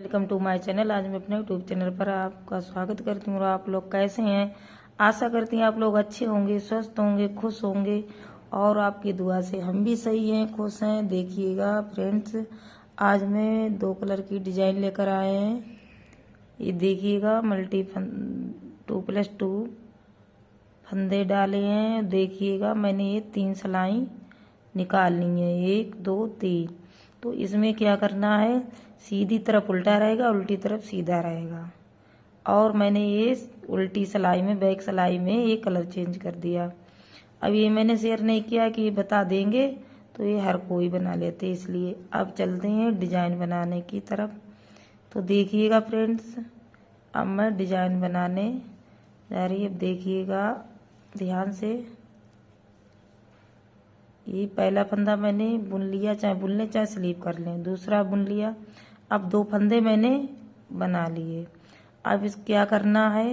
Welcome to my channel. आज मैं अपने यूट्यूब चैनल पर आपका स्वागत करती हूँ। और आप लोग कैसे हैं? आशा करती हैं आप लोग अच्छे होंगे, स्वस्थ होंगे, खुश होंगे और आपकी दुआ से हम भी सही हैं, खुश हैं। देखिएगा फ्रेंड्स, आज मैं 2 कलर की डिजाइन लेकर आए हैं। ये देखिएगा, मल्टी 2+2 फंदे डाले हैं। देखिएगा, मैंने ये 3 सिलाई निकालनी है, 1 2 3। तो इसमें क्या करना है, सीधी तरफ उल्टा रहेगा, उल्टी तरफ सीधा रहेगा। और मैंने ये उल्टी सिलाई में, बैक सिलाई में ये कलर चेंज कर दिया। अब ये मैंने शेयर नहीं किया कि ये बता देंगे तो ये हर कोई बना लेते, इसलिए अब चलते हैं डिजाइन बनाने की तरफ। तो देखिएगा फ्रेंड्स, अब मैं डिजाइन बनाने जा रही। अब देखिएगा ध्यान से, ये पहला फंदा मैंने बुन लिया, चाहे बुन लें चाहे स्लीप कर लें। दूसरा बुन लिया। अब 2 फंदे मैंने बना लिए। अब इस क्या करना है,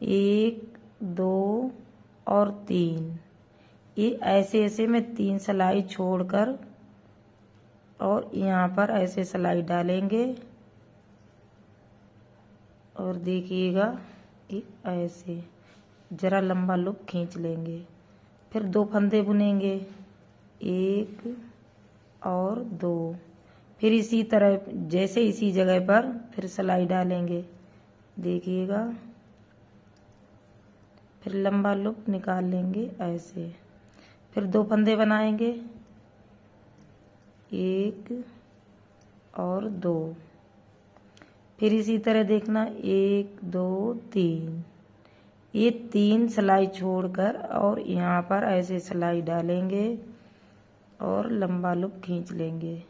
1 2 और 3, ये ऐसे ऐसे में 3 सिलाई छोड़कर और यहाँ पर ऐसे सिलाई डालेंगे। और देखिएगा, ये ऐसे जरा लंबा लूप खींच लेंगे। फिर 2 फंदे बुनेंगे, 1 और 2। फिर इसी तरह जैसे इसी जगह पर फिर सिलाई डालेंगे। देखिएगा, फिर लंबा लूप निकाल लेंगे ऐसे। फिर 2 फंदे बनाएंगे, 1 और 2। फिर इसी तरह देखना, 1 2 3। ये 3 सिलाई छोड़कर और यहाँ पर ऐसे सिलाई डालेंगे और लंबा लूप खींच लेंगे।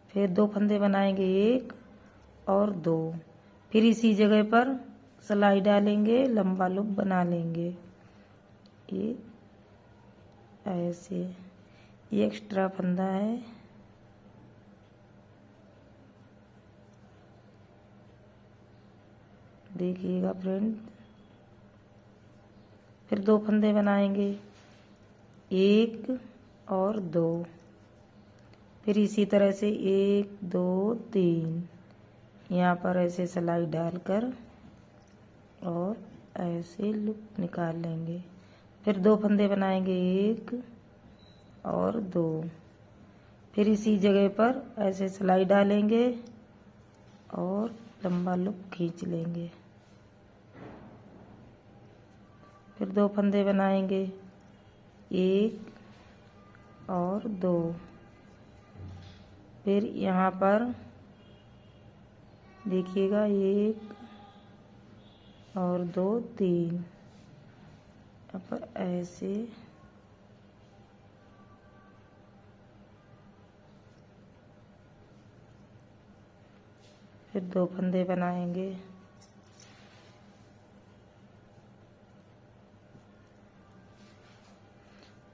फिर 2 फंदे बनाएंगे, 1 और 2। फिर इसी जगह पर सिलाई डालेंगे, लंबा लूप बना लेंगे। ये ऐसे, ये एक्स्ट्रा फंदा है। देखिएगा फ्रेंड, फिर 2 फंदे बनाएंगे, 1 और 2। फिर इसी तरह से 1 2 3, यहाँ पर ऐसे सिलाई डालकर और ऐसे लूप निकाल लेंगे। फिर 2 फंदे बनाएंगे, 1 और 2। फिर इसी जगह पर ऐसे सिलाई डालेंगे और लंबा लूप खींच लेंगे। फिर 2 फंदे बनाएंगे, 1 और 2। फिर यहाँ पर देखिएगा, 1 और 2 3, यहाँ पर ऐसे फिर 2 फंदे बनाएंगे,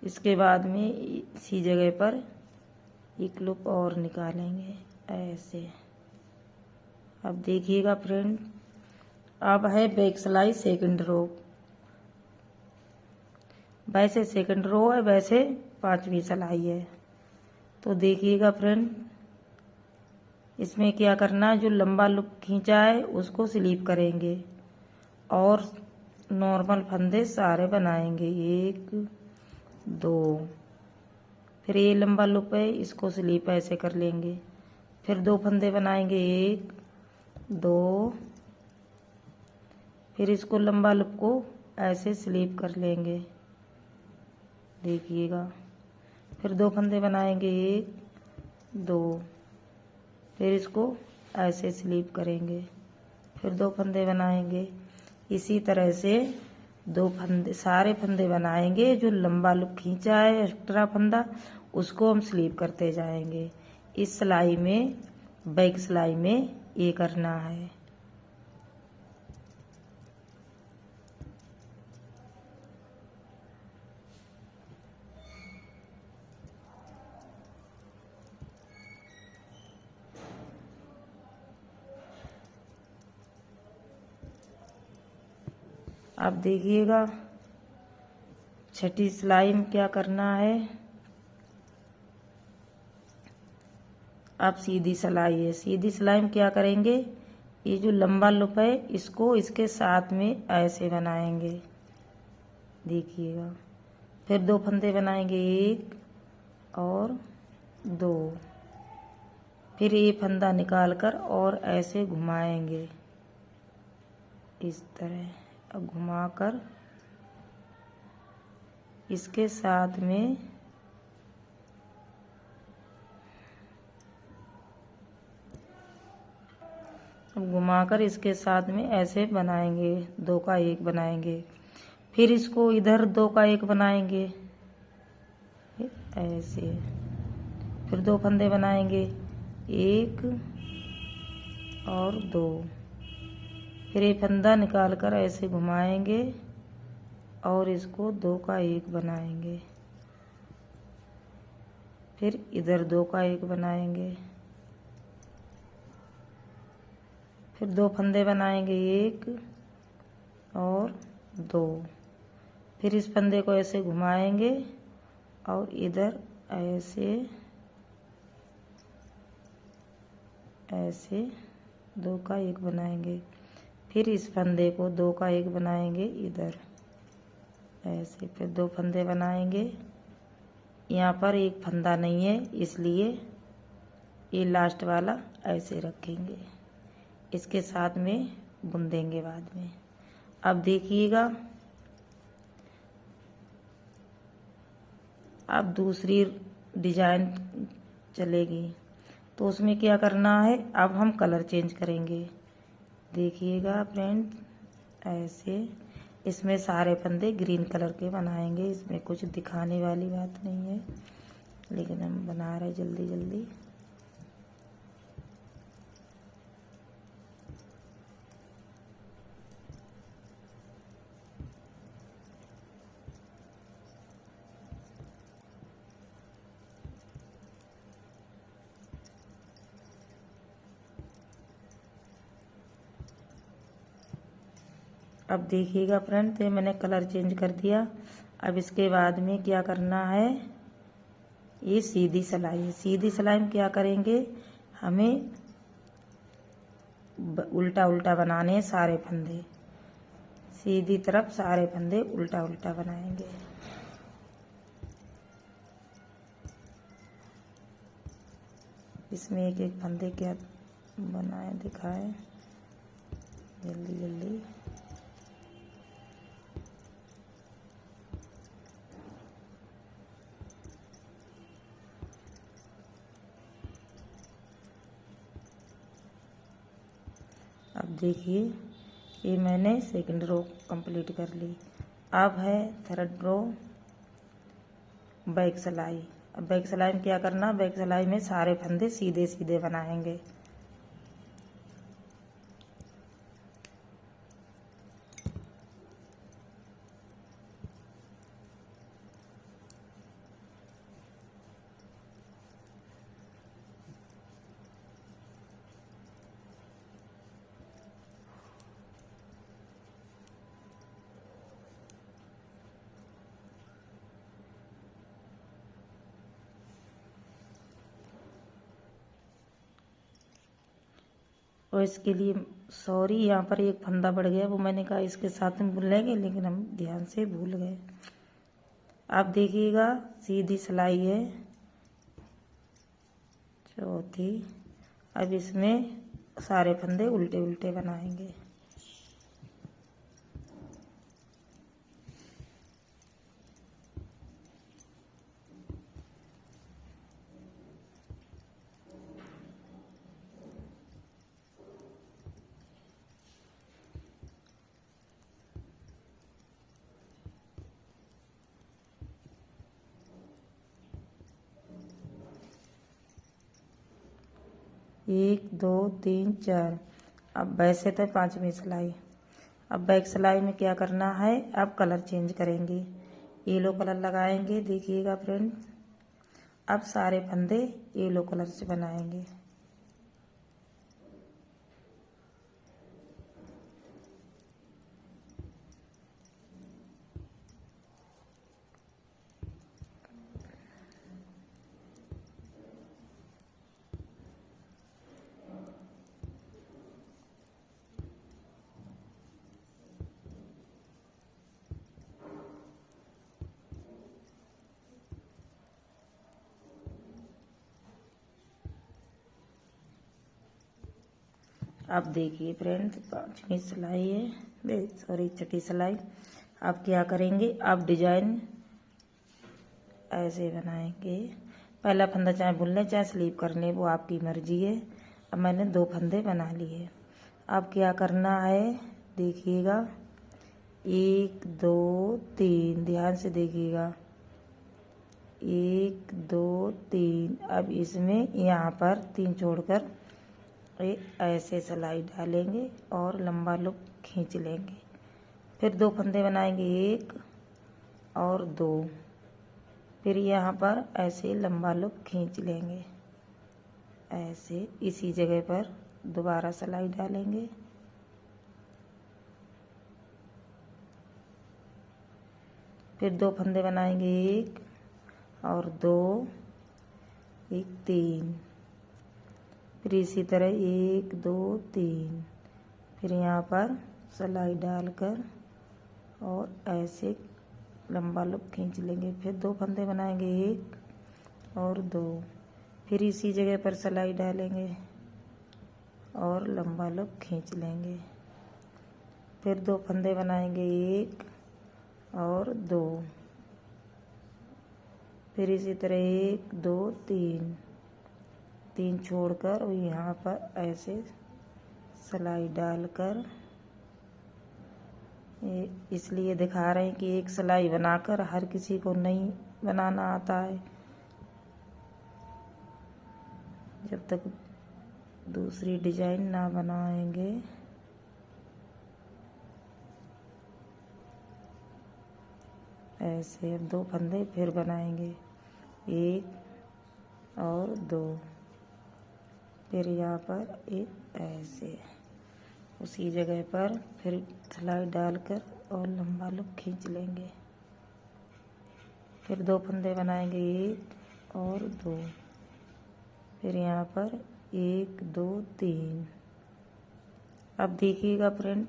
इसके बाद में इसी जगह पर एक लूप और निकालेंगे ऐसे। अब देखिएगा फ्रेंड, अब है बैक सिलाई सेकंड रो। वैसे सेकंड रो है, वैसे 5वीं सिलाई है। तो देखिएगा फ्रेंड, इसमें क्या करना है, जो लंबा लूप खींचा है उसको स्लीप करेंगे और नॉर्मल फंदे सारे बनाएंगे, 1 2। फिर ये लंबा लूप है, इसको स्लीप ऐसे कर लेंगे। फिर 2 फंदे बनाएंगे, 1 2। फिर इसको लंबा लूप को ऐसे स्लीप कर लेंगे। देखिएगा, फिर 2 फंदे बनाएंगे, 1 2। फिर इसको ऐसे स्लीप करेंगे। फिर 2 फंदे बनाएंगे। इसी तरह से 2 फंदे, सारे फंदे बनाएंगे। जो लंबा लूप खींचा है एक्स्ट्रा फंदा, उसको हम स्लीप करते जाएंगे। इस सिलाई में, बैक सिलाई में ये करना है। अब देखिएगा, छठी सिलाई में क्या करना है। अब सीधी सिलाई है। सीधी सिलाई में क्या करेंगे, ये जो लंबा लूप है इसको इसके साथ में ऐसे बनाएंगे, देखिएगा। फिर 2 फंदे बनाएंगे, 1 और 2। फिर ये फंदा निकालकर और ऐसे घुमाएंगे इस तरह। अब घुमाकर इसके साथ में घुमाकर इसके साथ में ऐसे बनाएंगे, 2 का 1 बनाएंगे। फिर इसको इधर 2 का 1 बनाएंगे ऐसे। फिर 2 फंदे बनाएंगे, 1 और 2। फिर ये फंदा निकाल कर ऐसे घुमाएंगे और इसको 2 का 1 बनाएंगे। फिर इधर 2 का 1 बनाएंगे। फिर 2 फंदे बनाएंगे, 1 और 2। फिर इस फंदे को ऐसे घुमाएंगे और इधर ऐसे 2 का 1 बनाएंगे। फिर इस फंदे को 2 का 1 बनाएंगे इधर ऐसे। फिर 2 फंदे बनाएंगे। यहाँ पर एक फंदा नहीं है इसलिए ये लास्ट वाला ऐसे रखेंगे, इसके साथ में बुन देंगे बाद में। अब देखिएगा, अब दूसरी डिजाइन चलेगी तो उसमें क्या करना है, अब हम कलर चेंज करेंगे। देखिएगा फ्रेंड, ऐसे इसमें सारे फंदे ग्रीन कलर के बनाएंगे। इसमें कुछ दिखाने वाली बात नहीं है, लेकिन हम बना रहे जल्दी जल्दी। अब देखिएगा फ्रेंड, तो मैंने कलर चेंज कर दिया। अब इसके बाद में क्या करना है, ये सीधी सिलाई है। सीधी सिलाई में क्या करेंगे, हमें उल्टा उल्टा बनाने हैं सारे फंदे। सीधी तरफ सारे फंदे उल्टा उल्टा बनाएंगे। इसमें एक एक फंदे क्या बनाए दिखाए जल्दी जल्दी। अब देखिए, ये मैंने सेकंड रो कंप्लीट कर ली। अब है थर्ड रो बैक सिलाई। अब बैक सिलाई में क्या करना, बैक सिलाई में सारे फंदे सीधे सीधे बनाएंगे। और इसके लिए सॉरी, यहाँ पर एक फंदा बढ़ गया, वो मैंने कहा इसके साथ में बुन लेंगे, लेकिन हम ध्यान से भूल गए। आप देखिएगा, सीधी सिलाई है चौथी। अब इसमें सारे फंदे उल्टे उल्टे बनाएंगे। एक दो तीन चार। अब वैसे तो 5वीं सिलाई। अब बैक सिलाई में क्या करना है, अब कलर चेंज करेंगे, येलो कलर लगाएंगे। देखिएगा फ्रेंड, अब सारे फंदे येलो कलर से बनाएंगे। अब देखिए फ्रेंड्स, 5वीं सिलाई है, सॉरी 6ठी सिलाई। आप क्या करेंगे, आप डिजाइन ऐसे बनाएंगे। पहला फंदा चाहे बुन लें चाहे स्लीव कर लें, वो आपकी मर्जी है। अब मैंने 2 फंदे बना लिए। अब क्या करना है देखिएगा, 1 2 3, ध्यान से देखिएगा, 1 2 3। अब इसमें यहाँ पर 3 छोड़कर ऐसे सिलाई डालेंगे और लंबा लूप खींच लेंगे। फिर 2 फंदे बनाएंगे, 1 और 2। फिर यहाँ पर ऐसे लंबा लूप खींच लेंगे, ऐसे इसी जगह पर दोबारा सिलाई डालेंगे। फिर 2 फंदे बनाएंगे, 1 और 2, 1 3। फिर इसी तरह 1 2 3। फिर यहाँ पर सिलाई डालकर और ऐसे लंबा लूप खींच लेंगे। फिर 2 फंदे बनाएंगे, 1 और 2। फिर इसी जगह पर सिलाई डालेंगे और लंबा लूप खींच लेंगे। फिर 2 फंदे बनाएंगे, 1 और 2। फिर इसी तरह 1 2 3 छोड़कर और यहाँ पर ऐसे सिलाई डालकर, इसलिए दिखा रहे हैं कि एक सिलाई बनाकर हर किसी को नहीं बनाना आता है। जब तक दूसरी डिजाइन ना बनाएंगे। ऐसे अब 2 फंदे फिर बनाएंगे, 1 और 2। फिर यहाँ पर एक ऐसे उसी जगह पर फिर सिलाई डालकर और लंबा लूप खींच लेंगे। फिर 2 फंदे बनाएंगे, 1 और 2। फिर यहाँ पर 1 2 3। अब देखिएगा फ्रेंड,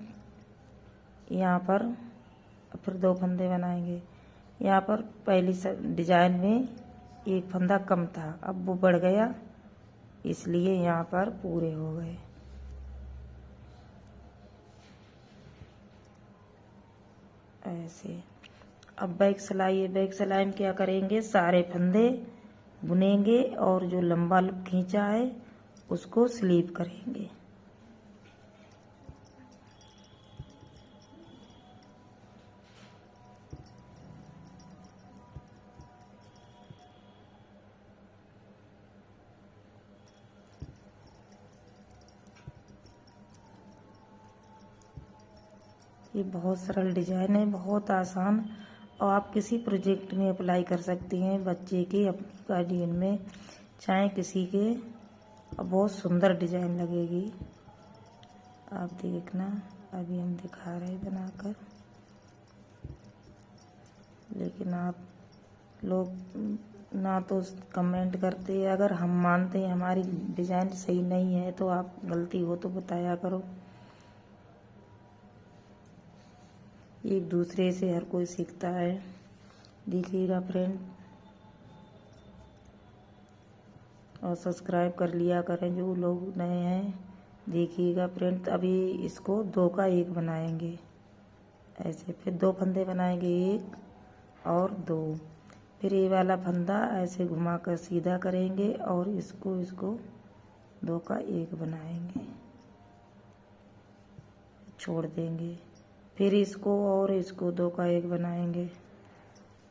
यहाँ पर फिर 2 फंदे बनाएंगे। यहाँ पर पहली डिजाइन में 1 फंदा कम था, अब वो बढ़ गया, इसलिए यहाँ पर पूरे हो गए। ऐसे अब बैक सिलाई है। बैक सिलाई में क्या करेंगे, सारे फंदे बुनेंगे और जो लंबा लूप खींचा है उसको स्लीव करेंगे। ये बहुत सरल डिजाइन है, बहुत आसान, और आप किसी प्रोजेक्ट में अप्लाई कर सकती हैं, बच्चे के, अपनी गार्डियन में, चाहे किसी के, और बहुत सुंदर डिजाइन लगेगी। आप देखना, अभी हम दिखा रहे हैं बनाकर, लेकिन आप लोग ना तो कमेंट करते। अगर हम मानते हैं हमारी डिजाइन सही नहीं है तो आप गलती हो तो बताया करो। एक दूसरे से हर कोई सीखता है। देखिएगा फ्रेंड, और सब्सक्राइब कर लिया करें जो लोग नए हैं। देखिएगा फ्रेंड, अभी इसको 2 का 1 बनाएंगे ऐसे। फिर 2 फंदे बनाएंगे, 1 और 2। फिर ये वाला फंदा ऐसे घुमाकर सीधा करेंगे और इसको 2 का 1 बनाएंगे, छोड़ देंगे। फिर इसको और इसको 2 का 1 बनाएंगे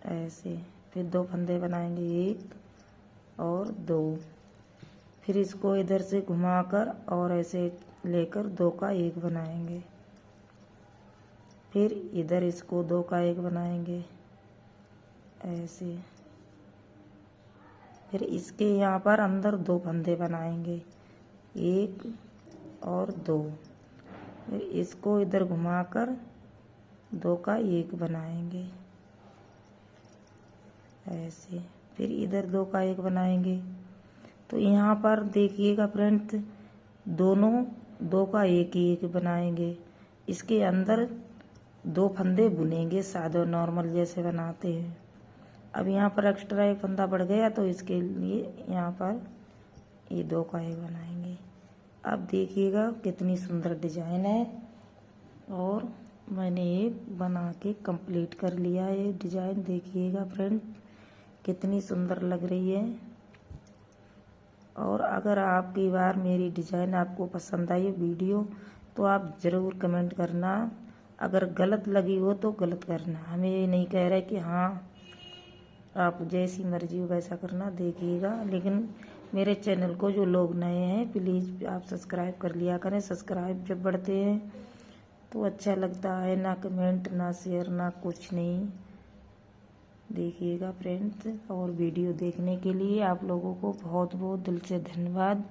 ऐसे। फिर 2 फंदे बनाएंगे, 1 और 2। फिर इसको इधर से घुमाकर और ऐसे लेकर 2 का 1 बनाएंगे। फिर इधर इसको 2 का 1 बनाएंगे ऐसे। फिर इसके यहाँ पर अंदर 2 फंदे बनाएंगे, 1 और 2। फिर इसको इधर घुमाकर 2 का 1 बनाएंगे ऐसे। फिर इधर 2 का 1 बनाएंगे। तो यहाँ पर देखिएगा फ्रेंड्स, दोनों 2 का 1 बनाएंगे। इसके अंदर 2 फंदे बुनेंगे, सादा नॉर्मल जैसे बनाते हैं। अब यहाँ पर एक्स्ट्रा 1 फंदा बढ़ गया तो इसके लिए यहाँ पर ये 2 का 1 बनाएंगे। आप देखिएगा कितनी सुंदर डिजाइन है। और मैंने ये बना के कंप्लीट कर लिया है। डिजाइन देखिएगा फ्रेंड कितनी सुंदर लग रही है। और अगर आपकी बार मेरी डिजाइन आपको पसंद आई वीडियो तो आप ज़रूर कमेंट करना। अगर गलत लगी हो तो गलत करना, हमें ये नहीं कह रहे कि हाँ आप जैसी मर्जी हो वैसा करना। देखिएगा लेकिन मेरे चैनल को जो लोग नए हैं प्लीज़ आप सब्सक्राइब कर लिया करें। सब्सक्राइब जब बढ़ते हैं तो अच्छा लगता है, ना कमेंट ना शेयर ना कुछ नहीं। देखिएगा फ्रेंड्स, और वीडियो देखने के लिए आप लोगों को बहुत बहुत दिल से धन्यवाद।